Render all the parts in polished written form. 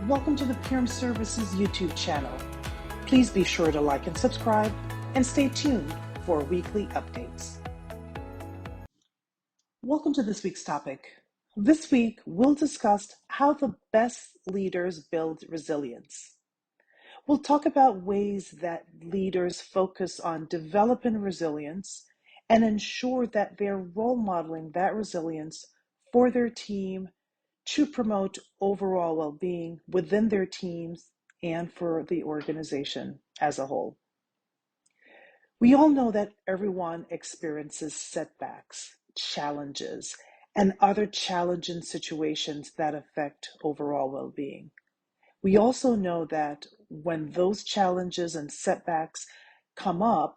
Welcome to the PEARRM Services YouTube channel. Please be sure to like and subscribe and stay tuned for weekly updates. Welcome to this week's topic. This week, we'll discuss how the best leaders build resilience. We'll talk about ways that leaders focus on developing resilience and ensure that they're role modeling that resilience for their team to promote overall well-being within their teams and for the organization as a whole. We all know that everyone experiences setbacks, challenges, and other challenging situations that affect overall well-being. We also know that when those challenges and setbacks come up,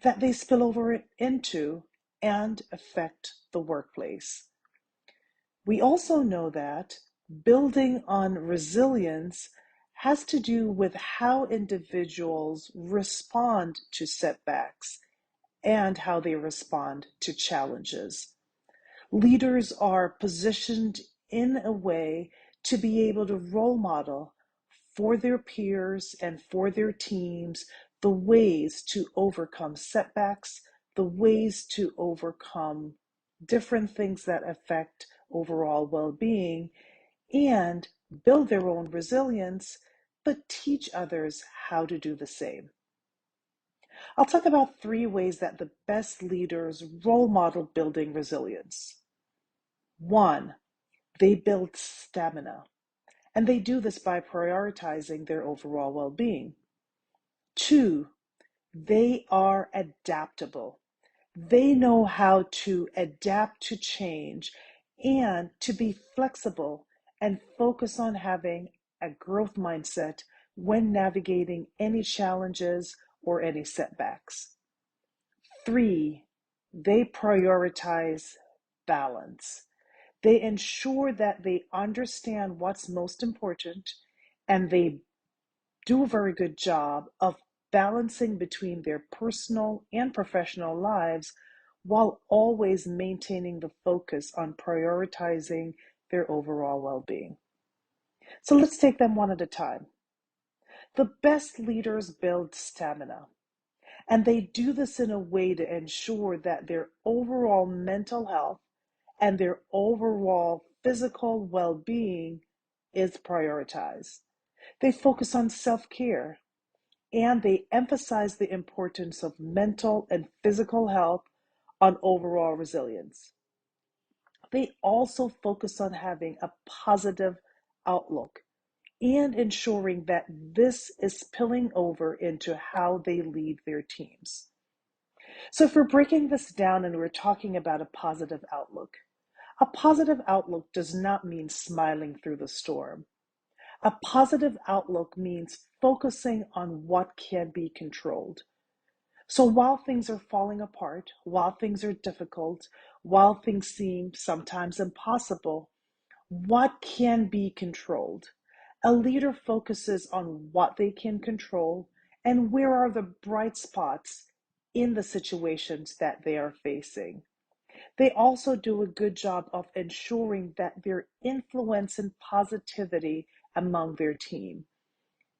that they spill over into and affect the workplace. We also know that building on resilience has to do with how individuals respond to setbacks and how they respond to challenges. Leaders are positioned in a way to be able to role model for their peers and for their teams the ways to overcome setbacks, the ways to overcome different things that affect overall well-being, and build their own resilience, but teach others how to do the same. I'll talk about 3 ways that the best leaders role model building resilience. 1, they build stamina, and they do this by prioritizing their overall well-being. 2, they are adaptable. They know how to adapt to change and to be flexible and focus on having a growth mindset when navigating any challenges or any setbacks. 3, they prioritize balance. They ensure that they understand what's most important and they do a very good job of balancing between their personal and professional lives while always maintaining the focus on prioritizing their overall well-being. So let's take them one at a time. The best leaders build stamina, and they do this in a way to ensure that their overall mental health and their overall physical well-being is prioritized. They focus on self-care, and they emphasize the importance of mental and physical health on overall resilience. They also focus on having a positive outlook and ensuring that this is spilling over into how they lead their teams. So if we're breaking this down and we're talking about a positive outlook does not mean smiling through the storm. A positive outlook means focusing on what can be controlled. So while things are falling apart, while things are difficult, while things seem sometimes impossible, what can be controlled? A leader focuses on what they can control and where are the bright spots in the situations that they are facing. They also do a good job of ensuring that they're influencing positivity among their team,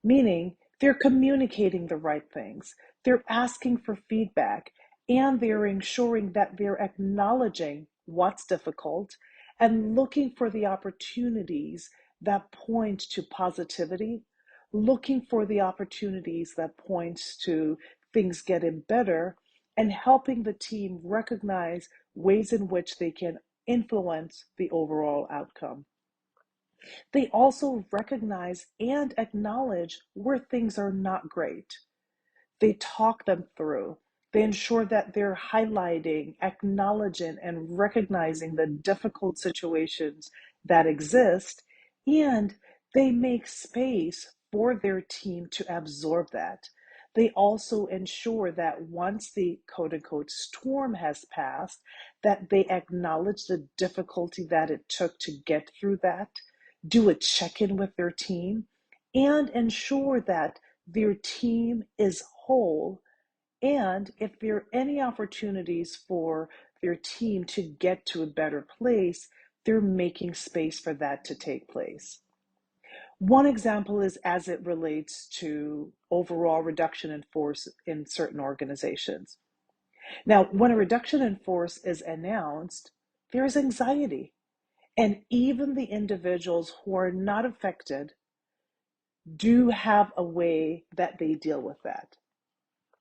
meaning they're communicating the right things, they're asking for feedback, and they're ensuring that they're acknowledging what's difficult and looking for the opportunities that point to positivity, looking for the opportunities that point to things getting better, and helping the team recognize ways in which they can influence the overall outcome. They also recognize and acknowledge where things are not great. They talk them through. They ensure that they're highlighting, acknowledging, and recognizing the difficult situations that exist, and they make space for their team to absorb that. They also ensure that once the quote-unquote storm has passed, that they acknowledge the difficulty that it took to get through that, do a check-in with their team, and ensure that their team is whole. And if there are any opportunities for their team to get to a better place, they're making space for that to take place. One example is as it relates to overall reduction in force in certain organizations. Now, when a reduction in force is announced, there is anxiety. And even the individuals who are not affected do have a way that they deal with that.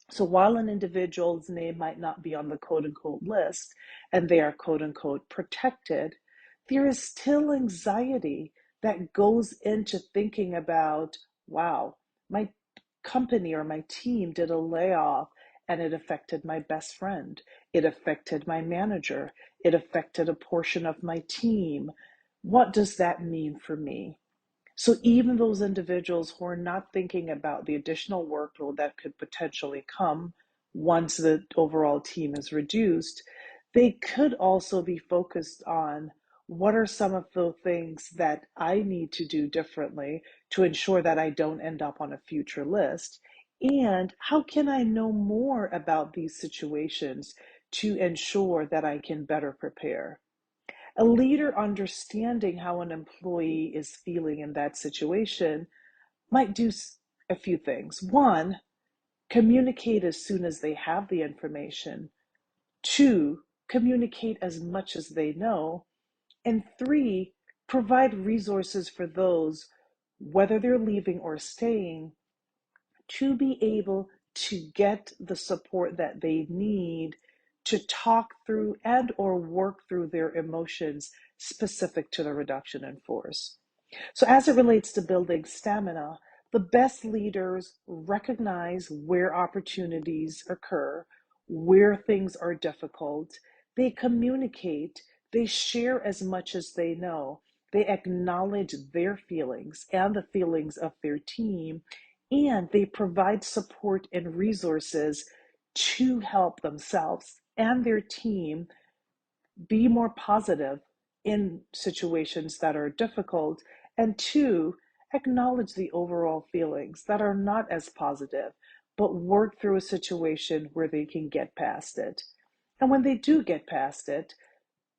So while an individual's name might not be on the quote unquote list and they are quote unquote protected, there is still anxiety that goes into thinking about, wow, my company or my team did a layoff and it affected my best friend. It affected my manager. It affected a portion of my team. What does that mean for me? So even those individuals who are not thinking about the additional workload that could potentially come once the overall team is reduced, they could also be focused on what are some of the things that I need to do differently to ensure that I don't end up on a future list, and how can I know more about these situations to ensure that I can better prepare. A leader understanding how an employee is feeling in that situation might do a few things. One, communicate as soon as they have the information. Two, communicate as much as they know. And three, provide resources for those, whether they're leaving or staying, to be able to get the support that they need to talk through and or work through their emotions specific to the reduction in force. So as it relates to building stamina, the best leaders recognize where opportunities occur, where things are difficult. They communicate, they share as much as they know. They acknowledge their feelings and the feelings of their team, and they provide support and resources to help themselves and their team be more positive in situations that are difficult, and two, acknowledge the overall feelings that are not as positive, but work through a situation where they can get past it. And when they do get past it,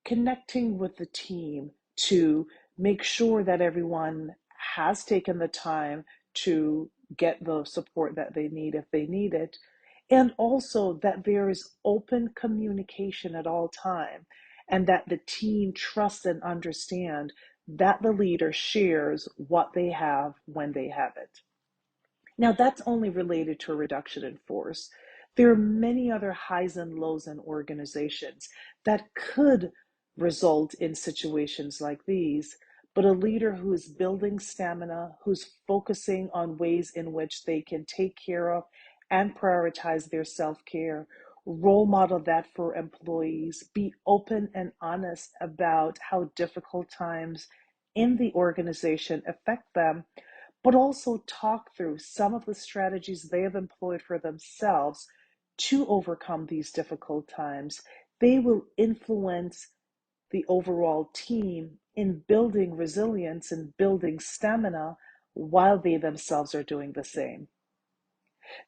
connecting with the team to make sure that everyone has taken the time to get the support that they need if they need it, and also that there is open communication at all time, and that the team trusts and understand that the leader shares what they have when they have it. Now, that's only related to a reduction in force. There are many other highs and lows in organizations that could result in situations like these, but a leader who is building stamina, who's focusing on ways in which they can take care of and prioritize their self-care, role model that for employees, be open and honest about how difficult times in the organization affect them, but also talk through some of the strategies they have employed for themselves to overcome these difficult times. They will influence the overall team in building resilience and building stamina while they themselves are doing the same.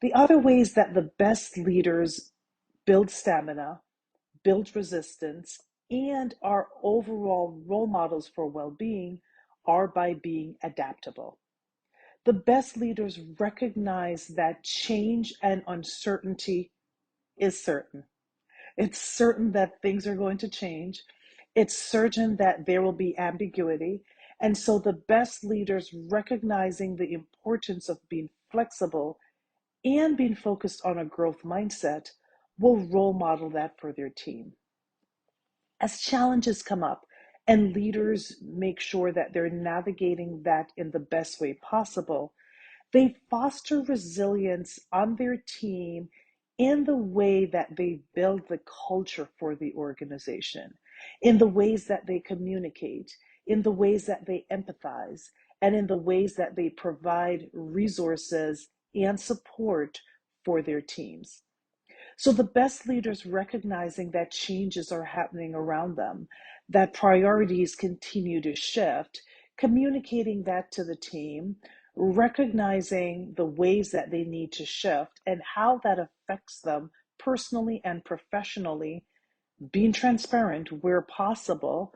The other ways that the best leaders build stamina, build resistance, and are overall role models for well being are by being adaptable. The best leaders recognize that change and uncertainty is certain. It's certain that things are going to change. It's certain that there will be ambiguity. And so the best leaders recognizing the importance of being flexible and being focused on a growth mindset will role model that for their team. As challenges come up and leaders make sure that they're navigating that in the best way possible, they foster resilience on their team in the way that they build the culture for the organization, in the ways that they communicate, in the ways that they empathize, and in the ways that they provide resources and support for their teams. So the best leaders recognizing that changes are happening around them, that priorities continue to shift, communicating that to the team, recognizing the ways that they need to shift and how that affects them personally and professionally, being transparent where possible,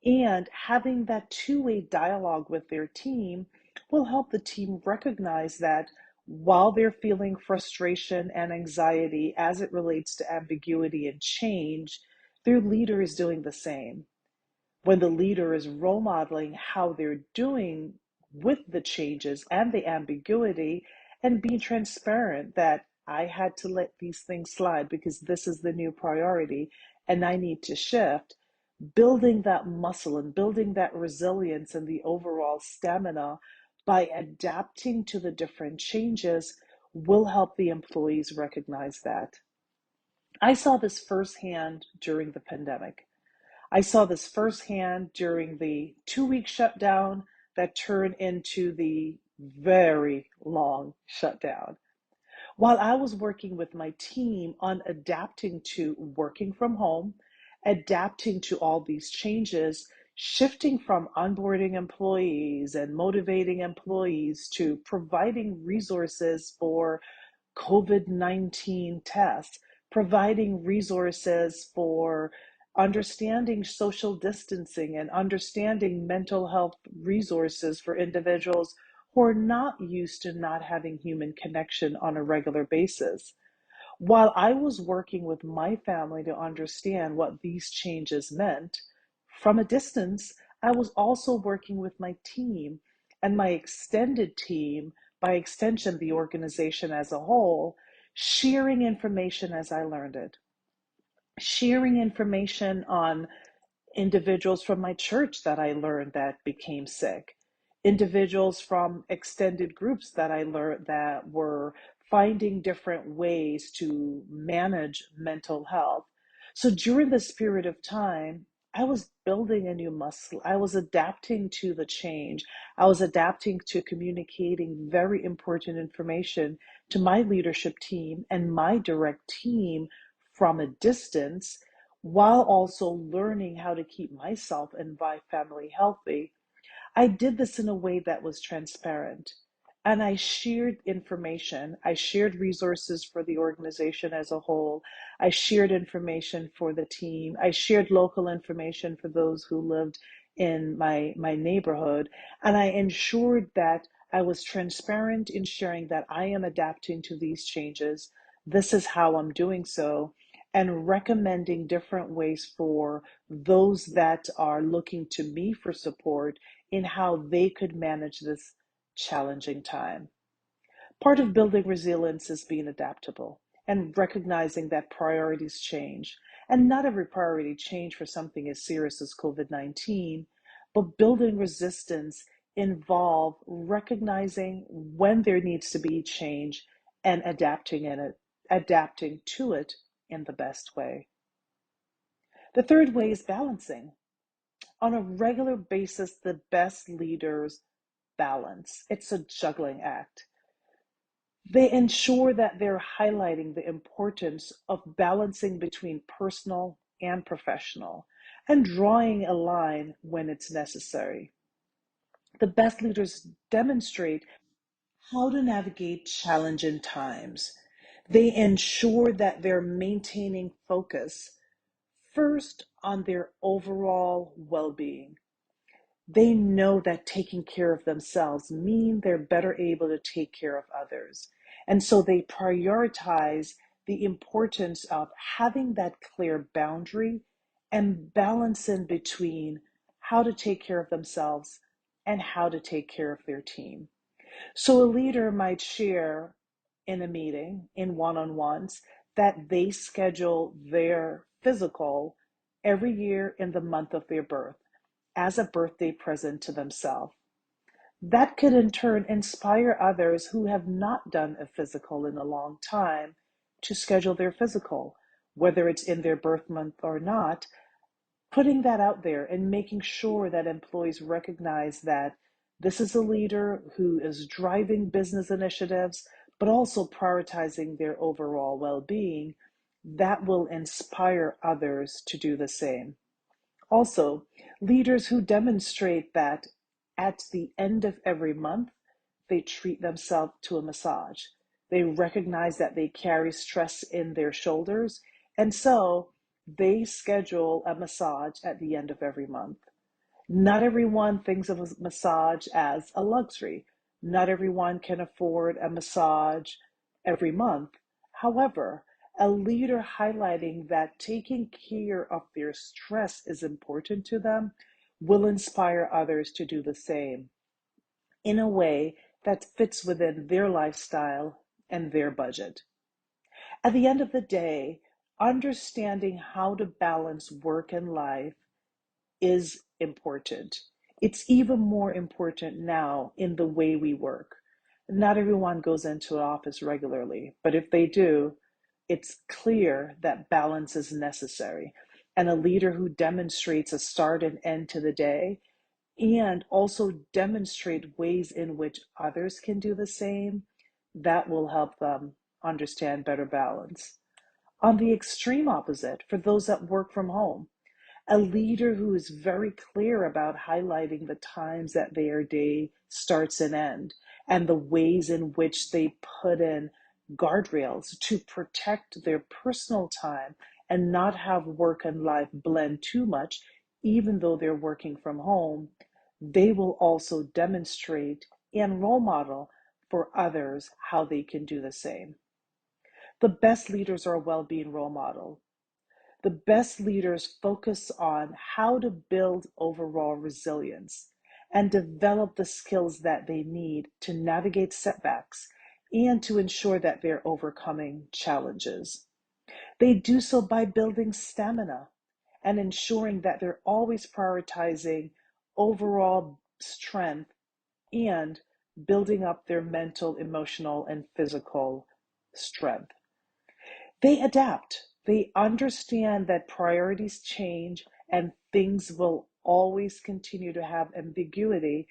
and having that two-way dialogue with their team will help the team recognize that while they're feeling frustration and anxiety as it relates to ambiguity and change, their leader is doing the same. When the leader is role modeling how they're doing with the changes and the ambiguity and being transparent that I had to let these things slide because this is the new priority and I need to shift, building that muscle and building that resilience and the overall stamina by adapting to the different changes will help the employees recognize that. I saw this firsthand during the pandemic. I saw this firsthand during the 2 week shutdown that turned into the very long shutdown. While I was working with my team on adapting to working from home, adapting to all these changes, shifting from onboarding employees and motivating employees to providing resources for COVID-19 tests, providing resources for understanding social distancing and understanding mental health resources for individuals who are not used to not having human connection on a regular basis. While I was working with my family to understand what these changes meant, from a distance, I was also working with my team and my extended team, by extension, the organization as a whole, sharing information as I learned it, sharing information on individuals from my church that I learned that became sick, individuals from extended groups that I learned that were finding different ways to manage mental health. So during this period of time, I was building a new muscle. I was adapting to the change. I was adapting to communicating very important information to my leadership team and my direct team from a distance, while also learning how to keep myself and my family healthy. I did this in a way that was transparent. And I shared information. I shared resources for the organization as a whole. I shared information for the team. I shared local information for those who lived in my neighborhood. And I ensured that I was transparent in sharing that I am adapting to these changes. This is how I'm doing so, and recommending different ways for those that are looking to me for support in how they could manage this challenging time. Part of building resilience is being adaptable and recognizing that priorities change. And not every priority change for something as serious as COVID-19, but building resistance involve recognizing when there needs to be change and adapting to it in the best way. The third way is balancing. On a regular basis, the best leaders balance. It's a juggling act. They ensure that they're highlighting the importance of balancing between personal and professional and drawing a line when it's necessary. The best leaders demonstrate how to navigate challenging times. They ensure that they're maintaining focus first on their overall well-being. They know that taking care of themselves mean they're better able to take care of others. And so they prioritize the importance of having that clear boundary and balance in between how to take care of themselves and how to take care of their team. So a leader might share in a meeting, in one-on-ones, that they schedule their physical every year in the month of their birth as a birthday present to themselves. That could in turn inspire others who have not done a physical in a long time to schedule their physical, whether it's in their birth month or not, putting that out there and making sure that employees recognize that this is a leader who is driving business initiatives, but also prioritizing their overall well-being. That will inspire others to do the same. Also, leaders who demonstrate that at the end of every month, they treat themselves to a massage. They recognize that they carry stress in their shoulders, and so they schedule a massage at the end of every month. Not everyone thinks of a massage as a luxury. Not everyone can afford a massage every month. However, a leader highlighting that taking care of their stress is important to them will inspire others to do the same in a way that fits within their lifestyle and their budget. At the end of the day, understanding how to balance work and life is important. It's even more important now in the way we work. Not everyone goes into an office regularly, but if they do, it's clear that balance is necessary. And a leader who demonstrates a start and end to the day and also demonstrate ways in which others can do the same, that will help them understand better balance. On the extreme opposite, for those that work from home, a leader who is very clear about highlighting the times that their day starts and ends and the ways in which they put in guardrails to protect their personal time and not have work and life blend too much, even though they're working from home, they will also demonstrate and role model for others how they can do the same. The best leaders are a well-being role model. The best leaders focus on how to build overall resilience and develop the skills that they need to navigate setbacks and to ensure that they're overcoming challenges. They do so by building stamina and ensuring that they're always prioritizing overall strength and building up their mental, emotional, and physical strength. They adapt. They understand that priorities change and things will always continue to have ambiguity.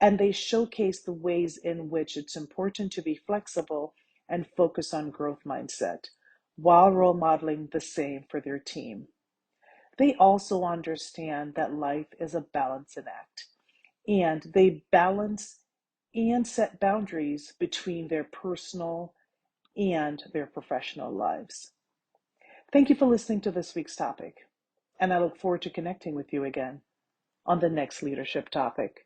And they showcase the ways in which it's important to be flexible and focus on growth mindset while role modeling the same for their team. They also understand that life is a balancing act and they balance and set boundaries between their personal and their professional lives. Thank you for listening to this week's topic, and I look forward to connecting with you again on the next leadership topic.